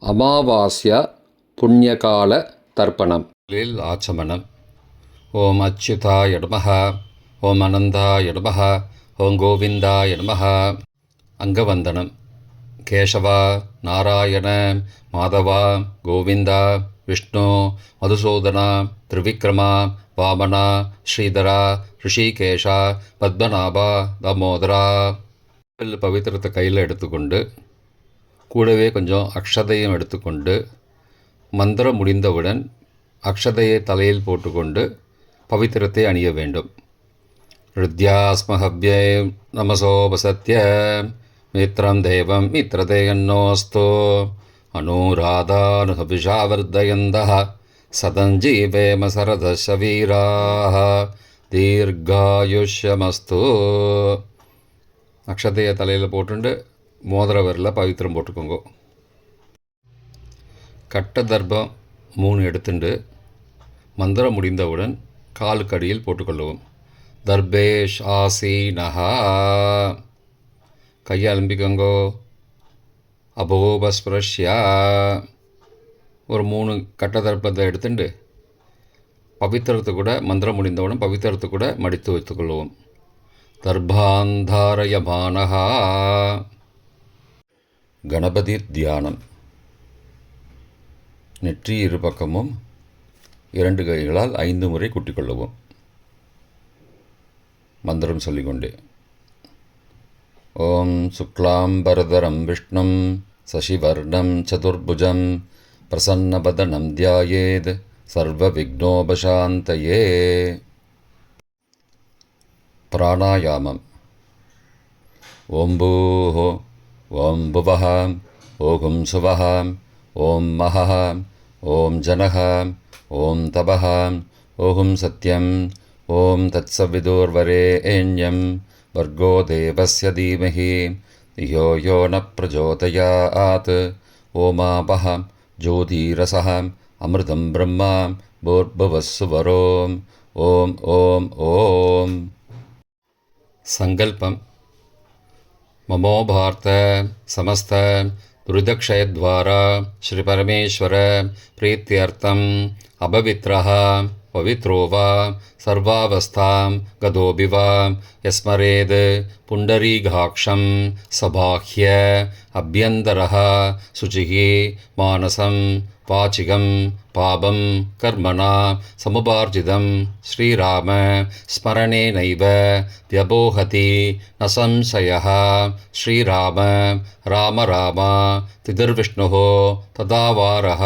அமாவாஸ்யா புண்ணியகால தர்ப்பணம் ஆச்சமனம். ஓம் அச்சுதாய நமஹ, ஓம் அனந்தாய நமஹ, ஓம் கோவிந்தாய நமஹ. அங்கவந்தனம். கேசவா, நாராயண, மாதவா, கோவிந்தா, விஷ்ணு, மதுசூதனா, திரிவிக்ரமா, வாமனா, ஸ்ரீதரா, ரிஷிகேஷா, பத்மநாபா, தாமோதரா. பவித்திரத்தை கையில் எடுத்துக்கொண்டு கூடவே கொஞ்சம் அக்ஷதையும் எடுத்துக்கொண்டு மந்திரம் முடிந்தவுடன் அக்ஷதையை தலையில் போட்டுக்கொண்டு பவித்திரத்தை அணிய வேண்டும். ருத்யாஸ்மஹவ்யே நமசோபசத்ய மித்ரம் தேவம் மித்ரதேயன்னோஸ்தோ அனுராதானுஹபிஷாவர்தயந்தः சதஞ்சீவேம சரதசவீராः தீர்காயுஷ்யமஸ்து. அக்ஷதையை தலையில் போட்டுண்டு மோதிர விரலில் பவித்திரம் போட்டுக்கோங்க. கட்ட தர்ப்பம் 3 எடுத்துண்டு மந்திரம் முடிந்தவுடன் காலுக்கு அடியில் போட்டுக்கொள்ளவும். தர்பேஷ் ஆசீனஹா. கையை அலம்பிக்கோங்கோ. அபோபஸ்பிரஷ்யா. ஒரு 3 கட்ட தர்ப்பத்தை எடுத்துட்டு பவித்திரத்தை கூட மந்திரம் முடிந்தவுடன் பவித்திரத்தை கூட மடித்து வைத்துக்கொள்வோம். தர்பாந்தாரயமானஹா. கணபதி தியானம். நெற்றி இருபக்கமும் 2 கைகளால் 5 முறை குட்டிக்கொள்ளவும். மந்திரம் சொல்லிக்கொண்டே. ஓம் சுக்லாம்பரதரம் விஷ்ணும் சசிவர்ணம் சதுர்புஜம் பிரசன்னபதனம் தியாயேத் சர்வ விக்னோபசாந்தயே. பிராணாயாமம். ஓம் பூஹோ, ஓம் புவஹ, ஓம் சுவஹ, ஓம் மஹஹ, ஓம் ஜனஹ, ஓம் தபஹ, ஓம் சத்யம், ஓம் தத்சவிதுர்வரேண்யம் வர்கோ தேவஸ்ய தீமஹி தியோ யோ ந பிரச்சோதயாத். ஓமாபஹ ஜோதிரசஹ அமிர்தம் பிரம்மா பூர்புவஸ்ஸுவரோம். ஓம் ஓம் ஓம். சங்கல்பம். மமோ பார்த்த சமஸ்த துரிதக்ஷயத்வாரா ஸ்ரீ பரமேஸ்வர பிரீத்தியர்த்தம் அபவித்ரஹ பவித்ரோ வா சர்வாவஸ்தாம் கதோபி வா யஸ்மரேத் புண்டரீகாக்ஷம் சபாஹ்ய அப்யந்தரஹ சுச்சிஹி மானசம் வாச்சிகம் பாபம் கர்மணா சமுபார்ஜிதம் ஸ்ரீராம ஸ்மரணேனைவ வ்யபோஹதி ந சம்சயः. ஸ்ரீராம ராம ராம திதிர்விஷ்ணுः ததாவாரः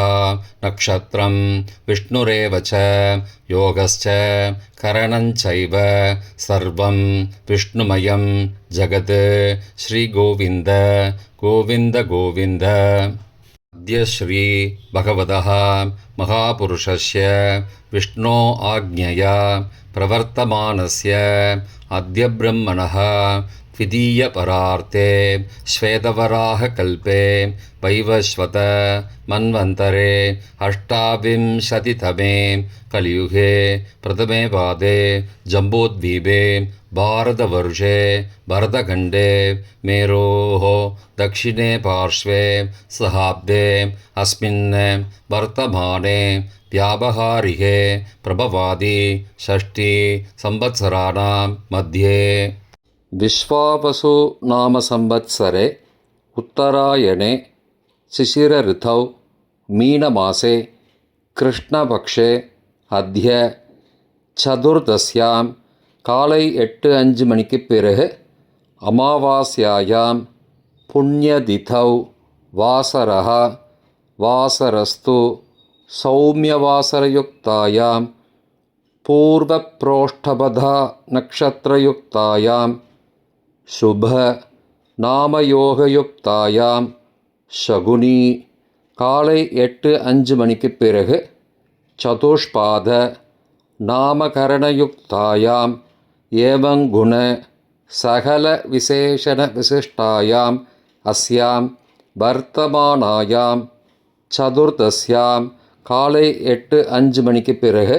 நக்ஷத்ரம் விஷ்ணுரேவ ச யோகஸ்ச கரணஞ்சைவ சர்வம் விஷ்ணுமயம் ஜகத். ஸ்ரீகோவிந்த கோவிந்த கோவிந்த. அத்ய ஸ்ரீ பகவதः மகாபுருஷஸ்ய விஷ்ணோ ஆக்ஞயா பிரவர்த்தமானஸ்ய அத்ய பிரம்மணः த்விதீய பரார்த்தே ஸ்வேதவராக கல்பே வைவஸ்வத மன்வந்தரே அஷ்டாவிம்சதிதமே கலியுகே பிரதமே பாதே ஜம்போத்வீபே பாரதவர்ஷே பரதகண்டே மேரோः दक्षिणे पार्श्वे सहाब्दे अस्मिन् वर्तमाने व्यावहारिके प्रभवादि षष्ठी संवत्सराणां मध्ये विश्वावसु नाम संवत्सरे उत्तरायणे शिशिरऋतौ मीनमासे कृष्णपक्षे अद्य चतुर्दश्यां காலை 8:05 மணிக்கு பிறகு அமாவாஸ்யாயாம் புண்ணியதிதௌ வாசரஹ வாசரஸ்து சௌமியவாசரயுக்தாயாம் பூர்வப்ரோஷ்டபதா நக்ஷத்ரயுக்தாயாம் சுப நாமயோகயுக்தாயாம் சகுனி காலை 8:05 மணிக்கு பிறகு சதுஷ்பாத நாமகரணயுக்தாயாம் ஏவங்குண சகல விசேஷண விசிஷ்டாயாம் அஸ்யாம் வர்த்தமானாயாம் சதுர்தஸ்யாம் காலை 8:05 மணிக்கு பிறகு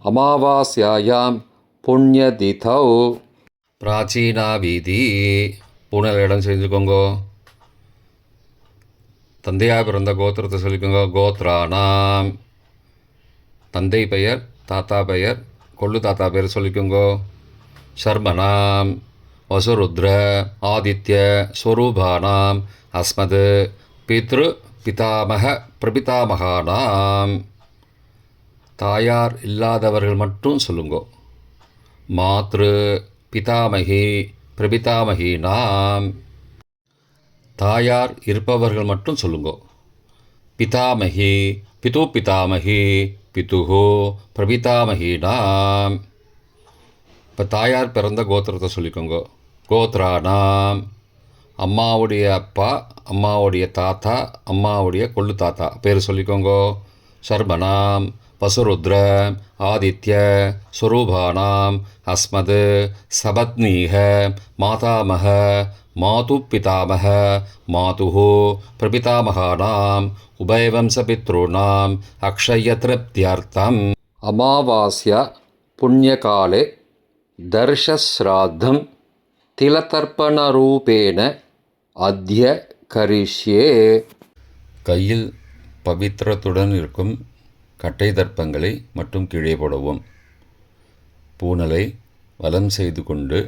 அமாவாஸ்யாயாம் புண்ணியதிதௌ. பிராச்சீனா வீதி. பூனல் இடம் செஞ்சுக்கோங்கோ. தந்தையாக பிறந்த கோத்திரத்தை சொல்லிக்கோங்க. கோத்ரானாம். தந்தை பெயர், தாத்தா பெயர், கொள்ளு தாத்தா பெயர் சொல்லிக்கோங்க. சர்மனாம். வசுருத்ர ஆதித்ய ஸ்வரூபானாம் அஸ்மது பித்ரு பிதாமக பிரபிதாமகானாம். தாயார் இல்லாதவர்கள் மட்டும் சொல்லுங்கோ. மாத்ரு பிதாமகி பிரபிதாமகீனாம். தாயார் இருப்பவர்கள் மட்டும் சொல்லுங்கோ. பிதாமகி பிது பிதாமகி பிதுஹோ பிரபிதாமகீனாம். இப்போ தாயார் பிறந்த கோத்திரத்தை சொல்லிக்கோங்க. கோத்ரானாம். அம்மாவுடைய அப்பா, அம்மாவுடைய தாத்தா, அம்மாவுடைய கொள்ளு தாத்தா பேர் சொல்லிக்கோங்க. சர்மனாம். வசுருத்ர ஆதித்ய ஸ்வரூபானாம் அஸ்மது சபத்னீக மாதாமக மாது பிதாமக மாதுஹோ பிரபிதாமகானாம் உபயவம்சபித்ருணாம் அக்ஷயத்ருப்தியர்த்தம் அமாவாஸ்யா புண்ணியகாலே தர்ஷஸ்ராத்தம் திலதர்ப்பணரூபேண அத்ய கரிஷ்யே. கையில் பவித்திரத்துடன் இருக்கும் கட்டை தர்ப்பங்களை மட்டும் கீழே போடவும். பூனலை வலம் செய்து கொண்டு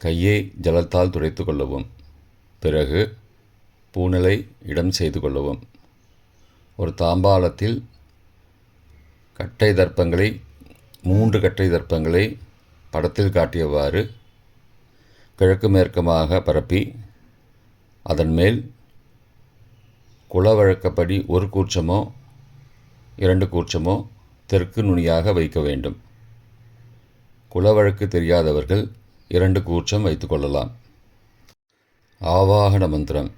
கையை ஜலத்தால் துடைத்து கொள்ளவும். பிறகு பூனலை இடம் செய்து கொள்ளவும். ஒரு தாம்பாளத்தில் கட்டை தர்ப்பங்களை 3 கட்டை தர்ப்பங்களை படத்தில் காட்டியவாறு கிழக்கு மேற்குமாக பரப்பி அதன் மேல் குலவழக்கப்படி 1 கூர்ச்சமோ 2 கூர்ச்சமோ தெற்கு நுனியாக வைக்க வேண்டும். குலவழக்கு தெரியாதவர்கள் 2 கூர்ச்சம் வைத்து கொள்ளலாம். ஆவாகன மந்திரம்.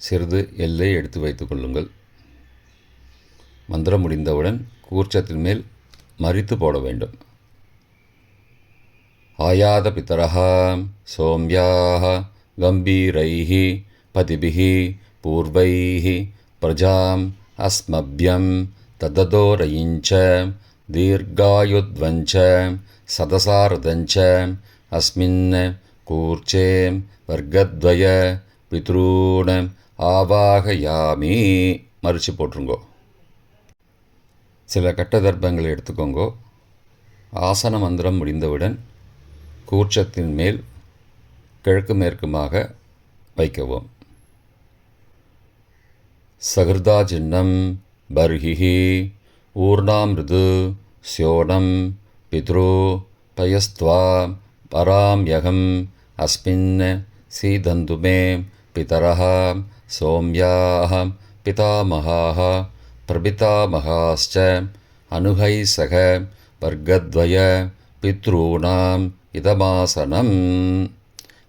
சிறிது எல்லை எடுத்து வைத்துக் கொள்ளுங்கள். மந்திரம் முடிந்தவுடன் கூர்ச்சத்தின் மேல் மறித்து போட வேண்டும். ஆயாத பிதரஹ சோம்யாஹ கம்பீரைஹ பதிபிஹ பூர்வைஹ பிரஜாம் அஸ்மப்யம் தததோரயிஞ்ச தீர்காயுத்வஞ்ச சதசாரதஞ்ச அஸ்மின் கூர்ச்சே வர்க்கத்வய பித்ரூண ஆவாகயாமி. மறித்து போட்டுருங்கோ. சில கட்ட தர்ப்பங்களை எடுத்துக்கோங்கோ. ஆசன மந்திரம் முடிந்தவுடன் கூர்ச்சத்தின் மேல் கிழக்கு மேற்குமாக வைக்கவும். சகிருதா சின்னம் பர்ஹிஹி ஊர்ணாமிருது ஸ்யோனம் பித்ரு பயஸ்த்வா பராம்யகம் அஸ்மின் சீதந்துமே பிதரஹ சோம்யாஹ பிதாமகாஹ பிரபிதாமகாஸ்ச அனுகை சக வர்க்கத்வய பித்ரூணாம் இதமாசனம்.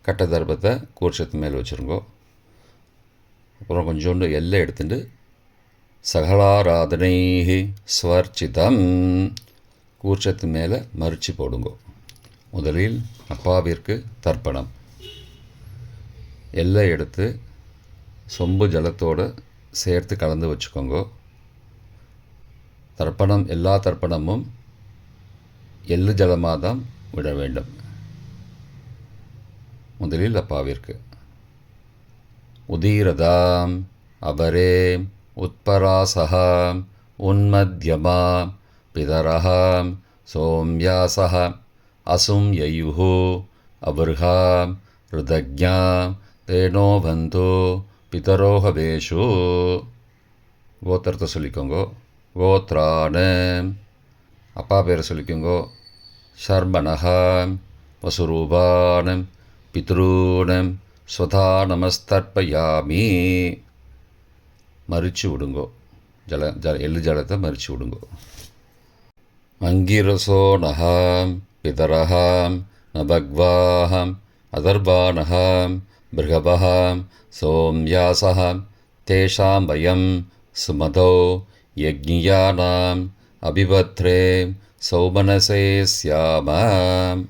கட்ட தர்ப்பத்தை கூர்ச்சத்து மேல் வச்சுருங்கோ. அப்புறம் கொஞ்சோண்டு எல்லை எடுத்துட்டு சகலாராதனை ஸ்வர்ச்சிதம் கூர்ச்சத்து மேலே மறித்து போடுங்கோ. முதலில் அப்பாவிற்கு தர்ப்பணம். எல்லை எடுத்து சொம்பு ஜலத்தோடு சேர்த்து கலந்து வச்சுக்கோங்க. தர்ப்பணம் எல்லா தர்ப்பணமும் எள்ளு ஜலமாக தான் விட வேண்டும். முதலில் அப்பாவிற்கு. உதீரதாம் அபரே உத்பராசஹ உன்மத்யமா பிதரஹ சோம்யாசஹ அசும் யயுஹு அபர்ஹா ருதக்ஞா தேனோ பந்தோ பிதரோஹவேஷு. கோத்திரத்தை சொல்லிக்கோங்கோ. கோத்ரான. அப்பா பேரை சொல்லிக்கோங்கோ. சர்மணஹ வசுரூபான பித்ரூணம் ஸ்வதா நமஸ்தர்ப்பயாமி. மறித்து விடுங்கோ. எள்ளு ஜலத்தை மறித்து விடுங்கோ. அங்கிரசோ நகாம் பிதரஹாம் நபக்வாஹம் அதர்பானஹாம் பிருகபஹாம் சோம்யாசஹாம் தேஷாம் வயம் சுமதோ யக்ஞியானாம் அபிபத்ரே சௌமனசே ஸ்யாமாம்.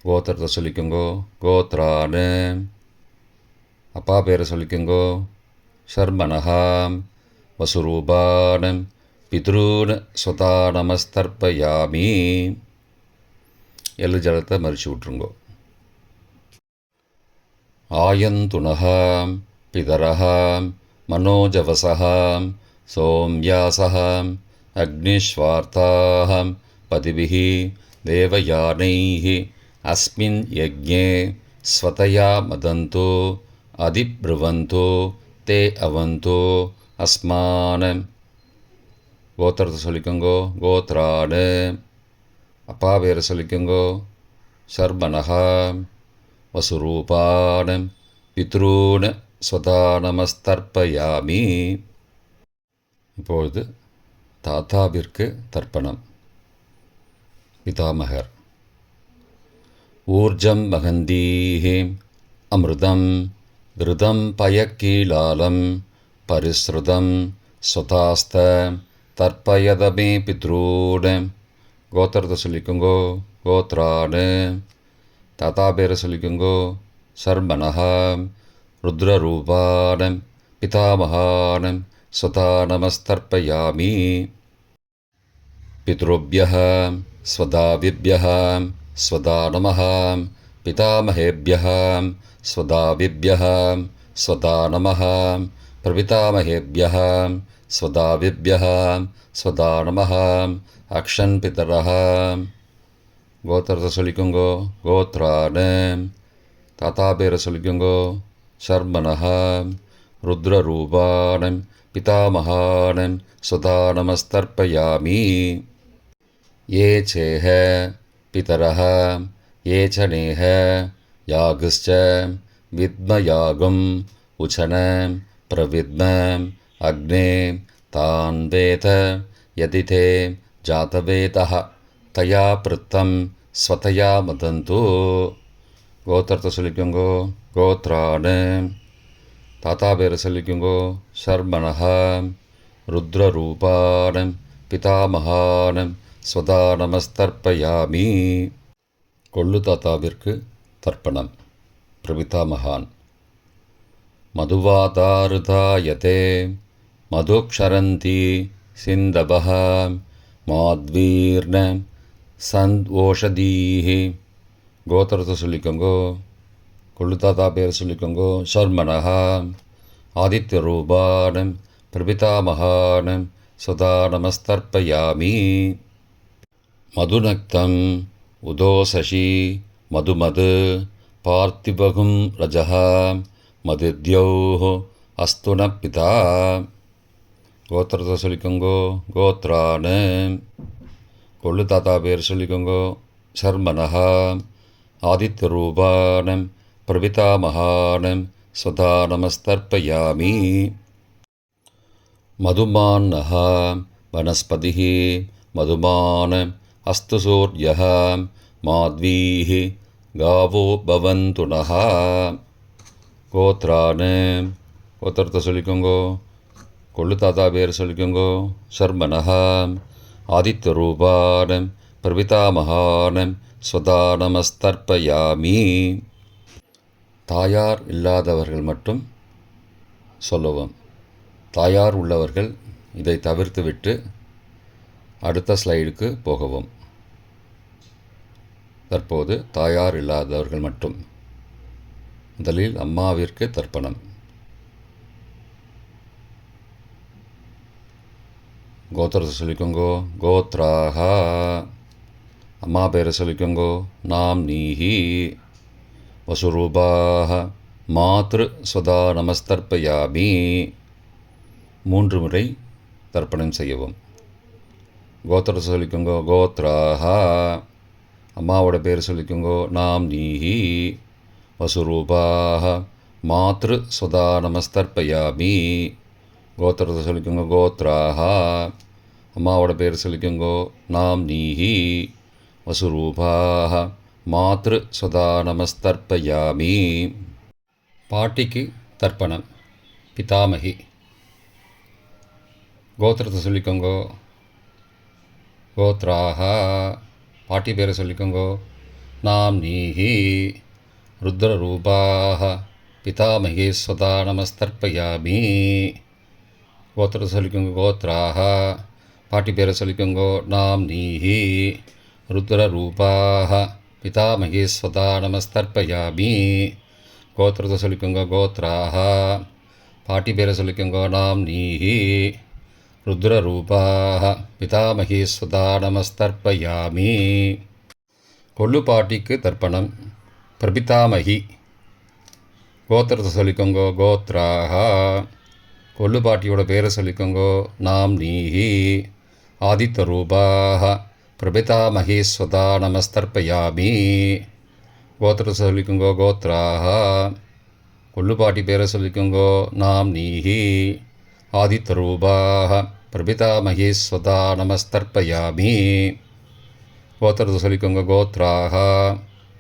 கோத்திரத்தை சொல்லிக்கோங்கோ. கோத்ரானு. அப்பா பேரை சொல்லிக்கோங்கோ. சர்மனஹாம் வசுரூபானம் பித்ரூன் ஸ்வதா நமஸ்தர்ப்பயாமி. எள்ளு ஜலத்தை மறித்து விட்ருங்கோ. ஆயந்துணः பிதரः மனோஜவசः சோம்யாசः அக்னிஷ்வார்த்தாः பதிபிः தேவயானைः அஸ்மின் யஜ்ஞே ஸ்வதயா மதந்தோ அதிப்ருவந்தோ தே அவந்தோ அஸ்மான். கோத்திரத்தை சொல்லிக்கோங்கோ. கோத்ராடு. அப்பா பேரை சொல்லிக்கோங்கோ. சர்பனஹா வசுரூபான் பித்ரூன் ஸ்வதா நமஸ்தர்ப்பயாமி. இப்பொழுது தாத்தாவிற்கு தர்ப்பணம். பிதாமகர். ஊர்ஜம் வகந்தீஹி அமிர்தம் கிருதம் பயக்கீலாலம் பரிஸ்ருதம் ஸ்வதாஸ்த தர்ப்பயதமே பித்ரூன். கோத்திரத்தை சொல்லிக்கோங்கோ. கோத்ராடு. தாத்தா பேரை சொல்லிக்கோங்கோ. சர்மனஹா ருத்ரரூபான் பிதாமகான் ஸ்வதா நமஸ்தர்ப்பயாமி. பித்ருभ्यः ஸ்வதாவிभ्यः ஸ்வதா நமः. பிதாமகேभ्यः ஸ்வதாவிभ्यः ஸ்வதா நமः. பிரபிதாமகேभ्यः ஸ்வதாவிभ्यः ஸ்வதா நமः. அக்ஷன் பிதரः. கோத்திரத்தை சொல்லிக்கோங்கோ. கோத்ரான். தாத்தா பேரை சொல்லிக்கோங்கோ. சர்மனஹா ருத்ரரூபான் பிதாமகான் ஸ்வதா நமஸ்தர்ப்பயாமி. ये चेह पितरः ये च नेह यागश्च विद्मयागुम् उचन प्रविद्म अग्ने तान् वेद यदि ते जातवेदः तया पृत्तं स्वतया मदन्तु. கோத்திரத்தை சொல்லிக்கோங்கோ. கோத்ரான். தாத்தா பேரை சொல்லிக்கோங்கோ. சர்மனஹா ருத்ரரூபான் பிதாமகான் ஸ்வதா நமஸ்தர்ப்பயாமி. கொள்ளு தாத்தாவிற்கு தர்ப்பணம். பிரபிதாமகான். மதுவாதாருதாயதே மதுக்ஷரந்தி சிந்தவः மாத்வீர்ண சந்த்வோஷதீஹி. கோத்திரத்தை சொல்லிக்கோங்கோ. கொள்ளு தாத்தா பேர் சொல்லிக்கோங்கோ. சர்மனஹா ஆதித்யரூபான் பிரபிதாமகான் ஸ்வதா நமஸ்தர்ப்பயாமி. மதுநக்தம் உதோசசி மதுமது பார்த்திபகும் ரஜः மதித்யோः அஸ்து ந பிதா. கோத்திரத்தை சொல்லிக்கோங்கோ. கோத்ரான். கொள்ளு தாத்தா பேர் சொல்லிக்கோங்கோ. சர்மனஹா ஆதித்யரூபான் பிரபிதாமகான் ஸ்வதா நமஸ்தர்ப்பயாமி. மதுமான்னः வனஸ்பதிः மதுமான் அஸ்து சூர்யः மாத்வீः காவோ பவந்து நः. கோத்ரான். கோத்திரத்தை சொல்லிக்கோங்கோ. கொள்ளு தாத்தா பேர் சொல்லிக்கோங்கோ. சர்மனஹா ஆதித்யரூபான் பிரபிதாமகான் ஸ்வதா நமஸ்தர்ப்பயாமி. தாயார் இல்லாதவர்கள் மட்டும் சொல்லவும். தாயார் உள்ளவர்கள் இதை தவிர்த்துவிட்டு அடுத்த ஸ்லைடுக்கு போகவும். தற்போது தாயார் இல்லாதவர்கள் மட்டும். முதலில் அம்மாவிற்கு தர்ப்பணம். கோத்திரத்தை சொல்லிக்கோங்கோ. கோத்ராஹா. அம்மா பேரை சொல்லிக்கோங்கோ. நாம் நீஹி வசுரூபாஹ மாத்ரு ஸ்வதா நமஸ்தர்ப்பயாமி. 3 முறை தர்ப்பணம் செய்யவும். கோத்திரத்தை சொல்லிக்கோங்கோ. கோத்ராஹா. அம்மாவோட பேர் சொல்லிக்கோங்கோ. நாம் நீஹி வசுரூபாஹ மாத்ரு ஸ்வதா நமஸ்தர்ப்பயாமி. கோத்திரத்தை சொல்லிக்கோங்கோ. கோத்ராஹா. அம்மாவோட பேர் சொல்லிக்கோங்கோ. நாம் நீஹி வசுரூபாஹ மாத்ரு ஸ்வதா நமஸ்தர்ப்பயாமி. பாட்டிக்கு தர்ப்பணம். பிதாமகி. கோத்திரத்தை சொல்லிக்கோங்கோ. கோத்ராஹா. பாட்டி பேரை சொல்லிக்கோங்கோ. நாம் நீஹி ருத்ரரூபாஹ பிதாமகி ஸ்வதா நமஸ்தர்ப்பயாமி. கோத்திரத்தை சொல்லிக்கோங்கோ. கோத்ராஹா. பாட்டி பேரை சொல்லிக்கோங்கோ. நாம் நீஹி ருத்ரரூபாஹ பிதாமகி ஸ்வதா நமஸ்தர்ப்பயாமி. கோத்திரத்தை சொல்லிக்கோங்க கோத்ராக. பாட்டி பேரை சொல்லிக்கோங்க நாம்னீஹி. ருத்ரரூபாக பிதாமகி ஸ்வதா நமஸ்தர்ப்பயாமி. கொள்ளு பாட்டிக்கு தர்ப்பணம் பிரபிதாமகி. கோத்திரத்தை சொல்லிக்கோங்க கோத்ராக. கொள்ளு பாட்டியோட பேரை சொல்லிக்கோங்க நாம்னீஹி. ஆதித்த ரூபாக பிரபிதாமகி ஸ்வதா நமஸ்தர்ப்பயாமி. கோத்திரத்தை சொல்லிக்கோங்க கோத்ராக. கொள்ளு பாட்டி பேரை சொல்லிக்கோங்க நாம்னீஹி. ஆதித்த ரூபாக பிரபிதாமகி ஸ்வதா நமஸ்தர்ப்பயாமி. கோத்திரத்தை சொல்லிக்கோங்க கோத்ராக.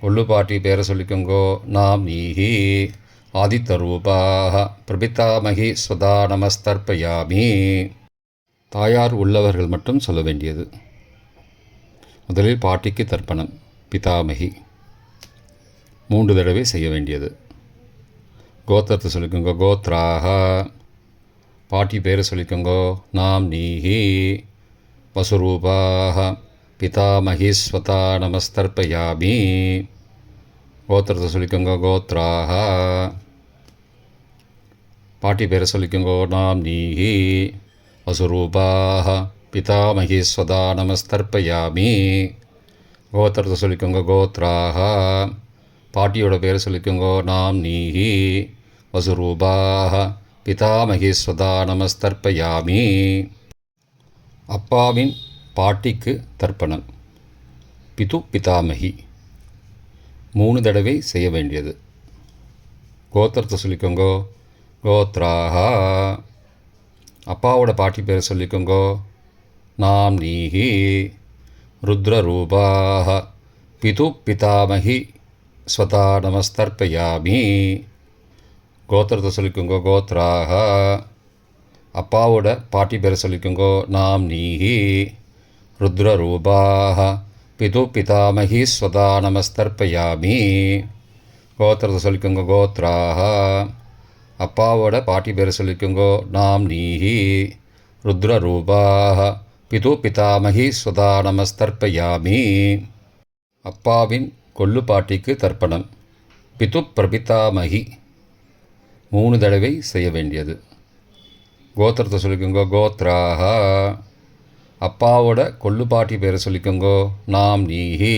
கொள்ளு பாட்டி பேரை சொல்லிக்கோங்க நாம்னீஹி. ஆதித்த ரூபாக பிரபிதாமகி ஸ்வதா நமஸ்தர்ப்பயாமி. தாயார் உள்ளவர்கள் மட்டும் சொல்ல வேண்டியது. முதலில் பாட்டிக்கு தர்ப்பணம் பிதாமகி 3 தடவை செய்ய வேண்டியது. கோத்திரத்தை சொல்லிக்கோங்க கோத்ராக. பாட்டி பேரை சொல்லிக்கோங்க நாம்னீஹி. வசுரூபாக பிதாமகி ஸ்வதா நமஸ்தர்ப்பயாமி. கோத்திரத்தை சொல்லிக்கோங்க கோத்ராக. பாட்டி பேரை சொல்லிக்கோங்க நாம்னீஹி. வசுரூபாக பிதாமகி ஸ்வதா நமஸ்தர்ப்பயாமி. கோத்திரத்தை சொல்லிக்கோங்க கோத்ராக. பாட்டியோட பேரை சொல்லிக்கோங்க நாம்னீஹி. வசுரூபாக பிதாமகி ஸ்வதா நமஸ்தர்ப்பயாமி. அப்பாவின் பாட்டிக்கு தர்ப்பணம் பிது பிதாமகி 3 தடவை செய்ய வேண்டியது. கோத்திரத்தை சொல்லிக்கோங்க கோத்ராக. அப்பாவோட பாட்டி பேரை சொல்லிக்கோங்க நாம்னீஹி. ருத்ரரூபாக பிது பிதாமகி ஸ்வதா நமஸ்தர்ப்பயாமி. கோத்திரத்தை சொல்லிக்கோங்க கோத்ராக. அப்பாவோட பாட்டி பேரை சொல்லிக்கோங்க நாம்னீஹி. ருத்ரரூபாக பிது பிதாமகி ஸ்வதா நமஸ்தர்ப்பயாமி. கோத்திரத்தை சொல்லிக்கோங்க கோத்ராக. அப்பாவோட பாட்டி பேரை சொல்லிக்கோங்க நாம்னீஹி. ருத்ரரூபாக பிது பிதாமகி ஸ்வதா நமஸ்தர்ப்பயாமி. அப்பாவின் கொள்ளு பாட்டிக்கு தர்ப்பணம் பிது பிரபிதாமகி 3 தடவை செய்ய வேண்டியது. கோத்திரத்தை சொல்லிக்கோங்க கோத்ராக. அப்பாவோட கொள்ளு பாட்டி பேரை சொல்லிக்கோங்க நாம்னீஹி.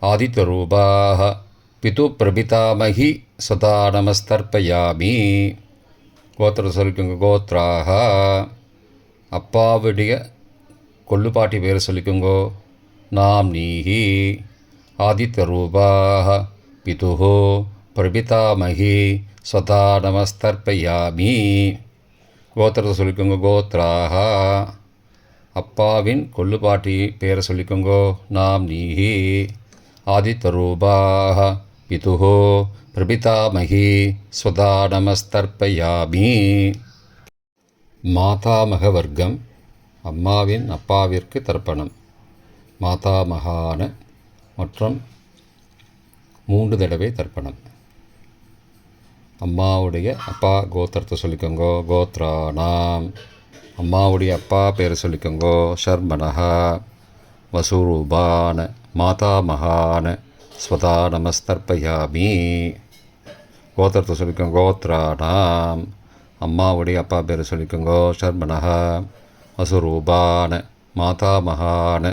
ஆதித்த ரூபாக பிது பிரபிதாமகி ஸ்வதா நமஸ்தர்ப்பயாமி. கோத்திரத்தை சொல்லிக்கோங்க கோத்ராக. அப்பாவுடைய கொள்ளு பாட்டி பேரை சொல்லிக்கோங்க நாம்னீஹி. ஆதித்த ரூபாக பிது பிரபிதாமகி ஸ்வதா நமஸ்தர்ப்பயாமி. கோத்திரத்தை சொல்லிக்கோங்க கோத்ராக. அப்பாவின் கொள்ளு பாட்டி பேரை சொல்லிக்கோங்க நாம்னீஹி. ஆதித்த ரூபாக பிது பிரபிதாமகி ஸ்வதா நமஸ்தர்ப்பயாமி. மாதாமக வர்க்கம் அம்மாவின் அப்பாவிற்கு தர்ப்பணம் மாதாமகான மற்றும் 3 தடவை தர்ப்பணம். அம்மாவுடைய அப்பா கோத்திரத்தை சொல்லிக்கோங்க கோத்ரானாம். அம்மாவுடைய அப்பா பேரை சொல்லிக்கோங்க ஷர்மனஹா. வசுரூபான மாதாமகான ஸ்வதா நமஸ்தர்ப்பயாமி. கோத்திரத்தை சொல்லிக்கோங்க கோத்ரானாம். அம்மாவுடைய அப்பா பேரை சொல்லிக்கோங்க ஷர்மனஹா. வசுரூபான மாதாமகான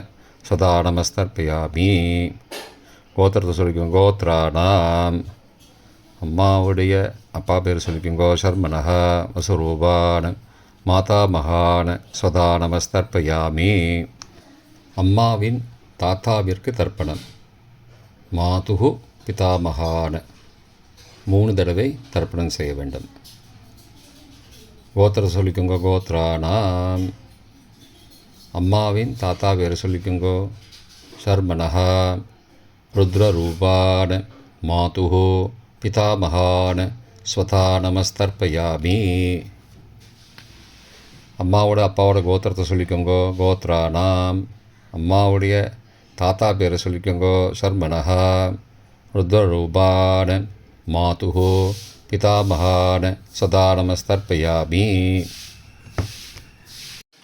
ஸ்வதா நமஸ்தர்ப்பயாமி. கோத்திரத்தை சொல்லிக்கோங்க கோத்ரானாம். அம்மாவுடைய அப்பா பேர் சொல்லிக்கோங்க ஷர்மனஹா. வசுரூபான மாதாமகான ஸ்வதா நமஸ்தர்ப்பயாமி. அம்மாவின் தாத்தாவிற்கு தர்ப்பணம் மாதுகு பிதாமகான 3 தடவை தர்ப்பணம் செய்ய வேண்டும். கோத்திர சொல்லிக்கோங்க கோத்ரானாம். அம்மாவின் தாத்தா பேர் சொல்லிக்கோங்க ஷர்மனஹா. ருத்ரரூபான மாதுகு பிதாமகான ஸ்வதா நமஸ்தர்ப்பயாமி. அம்மாவோட அப்பாவோட கோத்திரத்தை சொல்லிக்கோங்க கோத்ரானாம். அம்மாவுடைய தாத்தா பேரை சொல்லிக்கோங்க ஷர்மனஹா. ருத்ரரூபான மாதுகு பிதாமகான சதா நமஸ்தர்ப்பயாமி.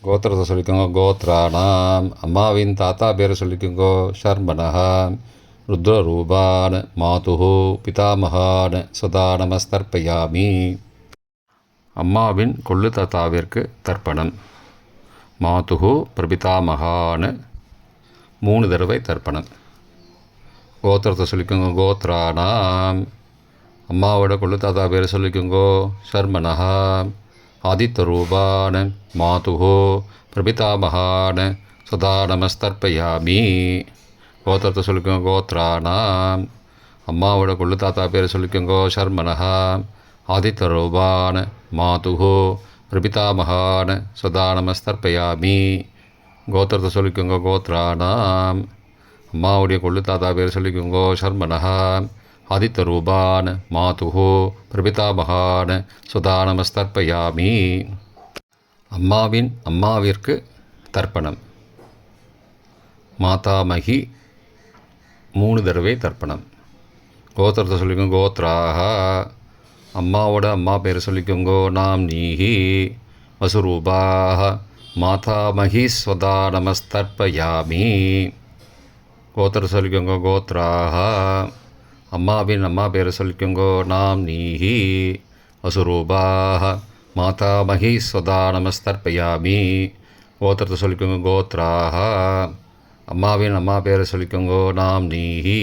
கோத்திரத்தை சொல்லிக்கோங்க கோத்ரானாம். அம்மாவின் தாத்தா பேரை சொல்லிக்கோங்க ஷர்மனஹா. ருத்ரரூபான் மாதுः பிதாமகான் சதா நமஸ்தர்ப்பயாமி. அம்மாவின் கொள்ளு தாத்தாவிற்கு தர்ப்பணம். மாதுः பிரபிதாமகான் 3 தடவை தர்ப்பணம். கோத்திரத்தை சொல்லிக்கோங்க. கோத்ரானாம். அம்மாவோட கொள்ளு தாத்தா பேர் சொல்லிக்கோங்கோ. சர்மனஹா. ஆதித்தரூபான் மாதுः பிரபிதாமகான் சதா நமஸ்தர்ப்பயாமி. கோத்திரத்தை சொல்லிக்கோங்க. கோத்ரானாம். அம்மாவோட கொள்ளு தாத்தா பேர் சொல்லிக்கோங்கோ. சர்மனஹா. ஆதித்தரூபான் மாதுः பிரபிதாமகான் சதா நமஸ்தர்ப்பயாமி. கோத்திரத்தை சொல்லிக்கோங்க. கோத்ரானாம். அம்மாவுடைய கொள்ளு தாத்தா பேர் சொல்லிக்கோங்கோ. சர்மனஹா. ஆதித்தரூபான் மாதுः பிரபிதாமகான் சதா நமஸ்தர்ப்பயாமி. அம்மாவிற்கு தர்ப்பணம். மாதாமகி 3 தடவை தர்ப்பணம். கோத்திரத்தை சொல்லிக்கோங்க. கோத்ராஹா. அம்மாவோட அம்மா பேர் சொல்லிக்கோங்கோ. நாம்னீஹி வசுரூபாஹ மாதாமகி ஸ்வதா நமஸ்தர்ப்பயாமி. கோத்திரம் சொல்லிக்கோங்க. கோத்ராஹா. அம்மாவின் அம்மா பேர் சொல்லிக்கோங்கோ. நாம்னீஹி வசுரூபாஹ மாதாமகி ஸ்வதா நமஸ்தர்ப்பயாமி. கோத்திரத்தை சொல்லிக்கோங்க. கோத்ராஹா. அம்மாவின் அம்மா பேர் சொல்லிக்கோங்கோ. நாம்னீஹி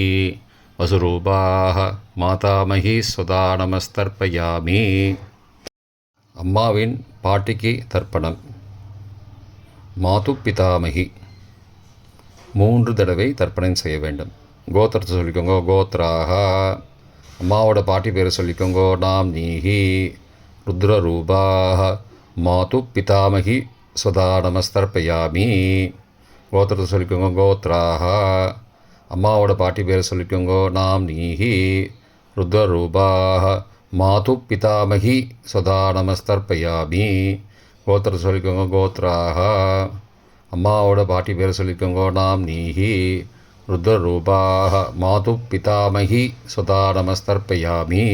வசுரூபாஹ மாதாமகி ஸ்வதா நமஸ்தர்ப்பயாமி. அம்மாவின் பாட்டிக்கு தர்ப்பணம். மாது பிதாமகி 3 தடவை தர்ப்பணம் செய்ய வேண்டும். கோத்திரத்தை சொல்லிக்கோங்க. கோத்ராஹா. அம்மாவோட பாட்டி பேர் சொல்லிக்கோங்கோ. நாம்னீஹி ருத்ரரூபாஹ மாது பிதாமகி சதா நமஸ்தர்ப்பயாமி. கோத்திரத்தை சொல்லிக்கோங்க. கோத்ராஹா. அம்மாவோட பாட்டி பேர் சொல்லிக்கோங்கோ. நாம்னீஹி ருத்ரரூபாஹ மாது பிதாமகி சதா நமஸ்தர்ப்பயாமி. கோத்திரத்தை சொல்லிக்கோங்க. கோத்ராஹா. அம்மாவோட பாட்டி பேர் சொல்லிக்கோங்கோ. நாம்னீஹி ருத்ரரூபாஹ மாது பிதாமகி சதா நமஸ்தர்ப்பயாமி.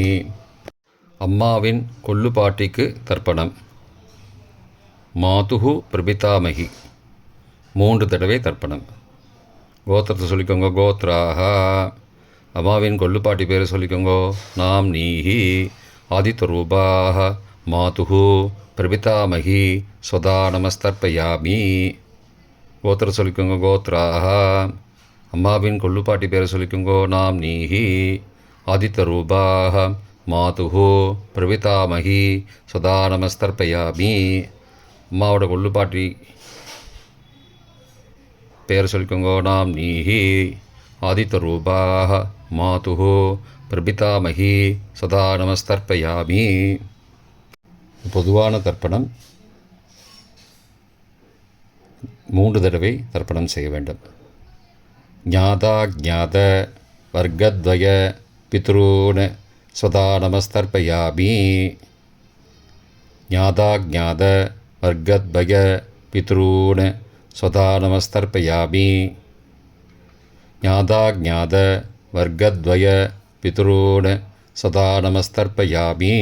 அம்மாவின் கொள்ளு பாட்டிக்கு தர்ப்பணம். மாதுः பிரபிதாமகி 3 தடவை தர்ப்பணம். கோத்திரத்தை சொல்லிக்கோங்க. கோத்ராஹா. அம்மாவின் கொள்ளு பாட்டி பேர் சொல்லிக்கோங்கோ. நாம்னீஹி ஆதித்தரூபாஹ மாதுः பிரபிதாமகி சதா நமஸ்தர்ப்பயாமி. கோத்திரம் சொல்லிக்கோங்க. கோத்ராஹா. அம்மாவின் கொள்ளு பாட்டி பேர் சொல்லிக்கோங்கோ. நாம்னீஹி ஆதித்தரூபாஹ மாதுः பிரபிதாமகி சதா நமஸ்தர்ப்பயாமி. அம்மாவோட கொள்ளு பாட்டி பேர் சொல்லிக்கோங்கோ. நாம்னீஹி ஆதித்தரூபாஹ மாதுः பிரபிதாமகி சதா நமஸ்தர்ப்பயாமி. பொதுவான தர்ப்பணம் 3 தடவை தர்ப்பணம் செய்ய வேண்டும். ஞாதா ஞாத வர்க்கத்வய பித்ரூன் சதா நமஸ்தர்ப்பயாமி. ஞாதா ஞாத வர்க்கத்வய பித்ரூன் சதா நமஸ்தர்ப்பயாமி. ஞாதா ஞாத வர்க்கத்வய பித்ரூன் சதா நமஸ்தர்ப்பயாமி.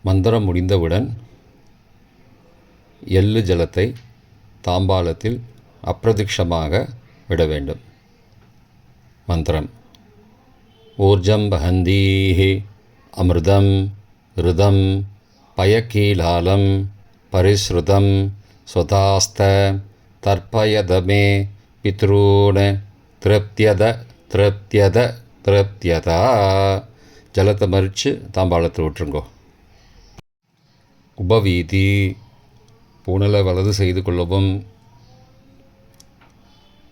மந்திரம் முடிந்தவுடன் எள்ளு ஜலத்தை தாம்பாலத்தில் அப்பிரதிக்ஷமாக விட வேண்டும். மந்திரம். ஊர்ஜம் வஹந்தீஹி அமிர்தம் ருதம் பயக்கீலாலம் பரிஸ்ருதம் ஸ்வதாஸ்த தர்ப்பயதமே பித்ரூன் திருப்தியத திருப்தியத திருப்தியதா. ஜலத்தை மறித்து தாம்பாளத்தில் விட்டுருங்கோ. உபவீதி. பூணலை வலது செய்து கொள்ளவும்.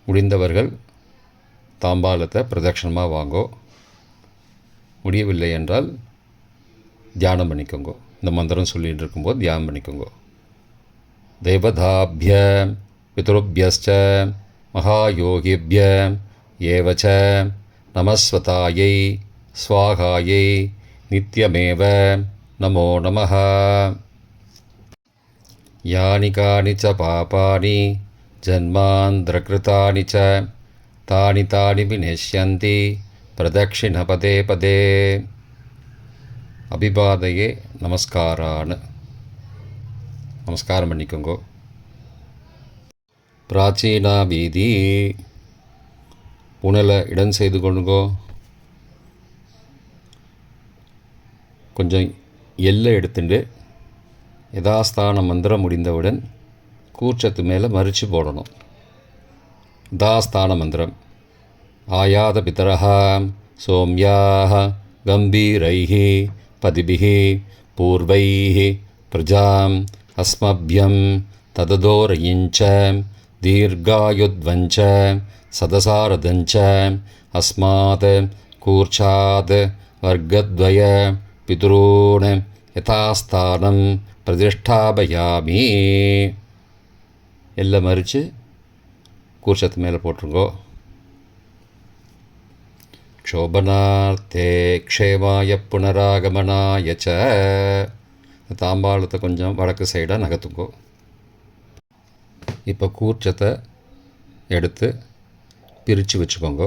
முடிந்தவர்கள் தாம்பாலத்தை பிரதட்சணமாக வாங்கோ. முடியவில்லை என்றால் தியானம் பண்ணிக்கோங்க. இந்த மந்திரம் சொல்லிகிட்டு இருக்கும்போது தியானம் பண்ணிக்கோங்க. தேவதாபிய பித்ருபியஸ்ச மகாயோகிபிய ஏவச்ச நமஸ்வதாயை ஸ்வாகாயை நித்யமேவ நமோ நமः. யானி கானி ச பாபானி ஜன்மாந்திரகிருதானி ச தானி தானி விநஷ்யந்தி பிரதட்சிண பதே பதே. அபிபாதையே நமஸ்காரான். நமஸ்காரம் பண்ணிக்கோங்கோ. பிராச்சீனா வீதி. புனலை இடம் செய்து கொண்டுங்கோ. கொஞ்சம் எல்லை எடுத்துட்டு யதாஸ்தான மந்திரம் முடிந்தவுடன் கூர்ச்சத்து மேலே மறித்து போடணும். யதாஸ்தான மந்திரம் ஆயாத பிதரஹ சோம்யாக கம்பீரைः பதிபிः பூர்வைः பிரஜாம் அஸ்மப்யம் தததோரயிஞ்ச தீர்காயுத்வஞ்ச சதசாரதஞ்ச அஸ்மாத் கூர்ச்சாத் வர்க்கத்வய பிதுரூன் யதாஸ்தானம் பிரதிஷ்டாபயாமி. எல்லாம் மறித்து கூர்ச்சத்து மேலே போட்டுருங்கோ. க்ஷோபனார்த்தே க்ஷேமாய புனராகமனாய ச. தாம்பாளத்தை கொஞ்சம் வடக்கு சைடாக நகர்த்துங்கோ. இப்போ கூர்ச்சத்தை எடுத்து பிரித்து வச்சுக்கோங்க.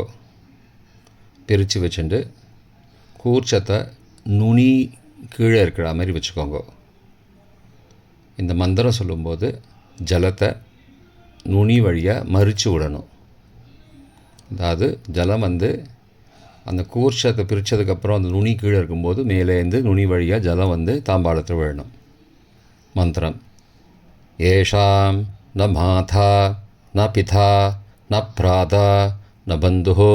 பிரித்து வச்சுட்டு கூர்ச்சத்தை நுனி கீழே இருக்கிற மாதிரி வச்சுக்கோங்க. இந்த மந்திரம் சொல்லும்போது ஜலத்தை நுனி வழியாக மறித்து விடணும். அதாவது ஜலம் அந்த கூர்ச்சத்தை பிரித்ததுக்கப்புறம் அந்த நுனி கீழே இருக்கும்போது மேலேருந்து நுனி வழியாக ஜலம் தாம்பாளத்தில் விழணும். மந்திரம் ஏஷாம் ந மாதா ந பிதா ந பிராதா ந பந்துஹோ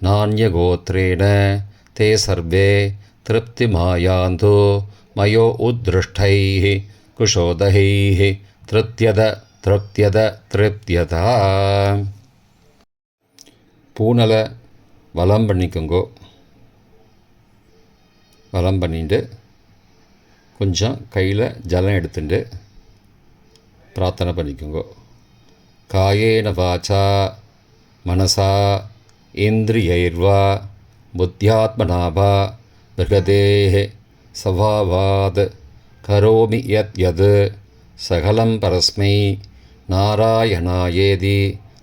நான்யகோத்ரேண தே சர்வே திருப்திமாயாந்தோ மயோ உத்ருஷ்டைः குஷோதகைः திருப்தியத திருப்தியத திருப்தியதா. பூனலை வலம் பண்ணிக்கோங்கோ. வலம் பண்ணிட்டு கொஞ்சம் கையில் ஜலம் எடுத்துட்டு பிரார்த்தனை பண்ணிக்கோங்கோ. காயேன வாச்சா மனசா இந்திரியைர்வா புத்தியாத்மனாவா பிருகதேஹ சவாவாத் கரோமி யத் யத் சகலம் பரஸ்மை நாராயணாயேதி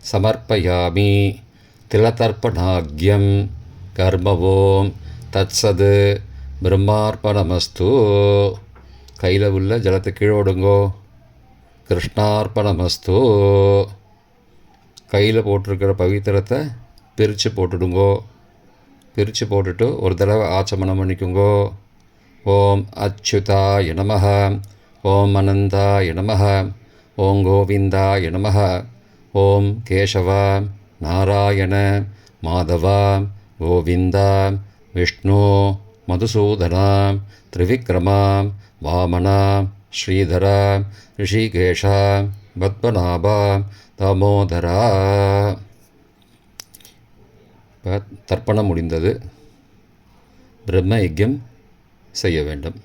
சமர்ப்பயாமி திலதர்ப்பணாக்யம் கர்மவோம் தத்சத் பிரம்மார்ப்பணமஸ்து. கையில் உள்ள ஜலத்தை கீழோடுங்கோ. கிருஷ்ணார்ப்பணமஸ்து. கையில் போட்டிருக்கிற பவித்திரத்தை பிரித்து போட்டுடுங்கோ. பிரித்து போட்டுட்டு ஒரு தடவை ஆச்சமனம் பண்ணிக்கோங்கோ. ஓம் அச்சுதாய நமஹ, ஓம் அனந்தாய நமஹ, ஓம் கோவிந்தாய நமஹ, ஓம் கேசவா நாராயண மாதவா கோவிந்தா விஷ்ணு மதுசூதனா திரிவிக்ரமா வாமனா ஸ்ரீதரா ரிஷிகேஷா பத்மநாபா தாமோதரா. தர்ப்பணம் முடிந்தது. பிரம்ம யஜ்யம் செய்ய வேண்டும்.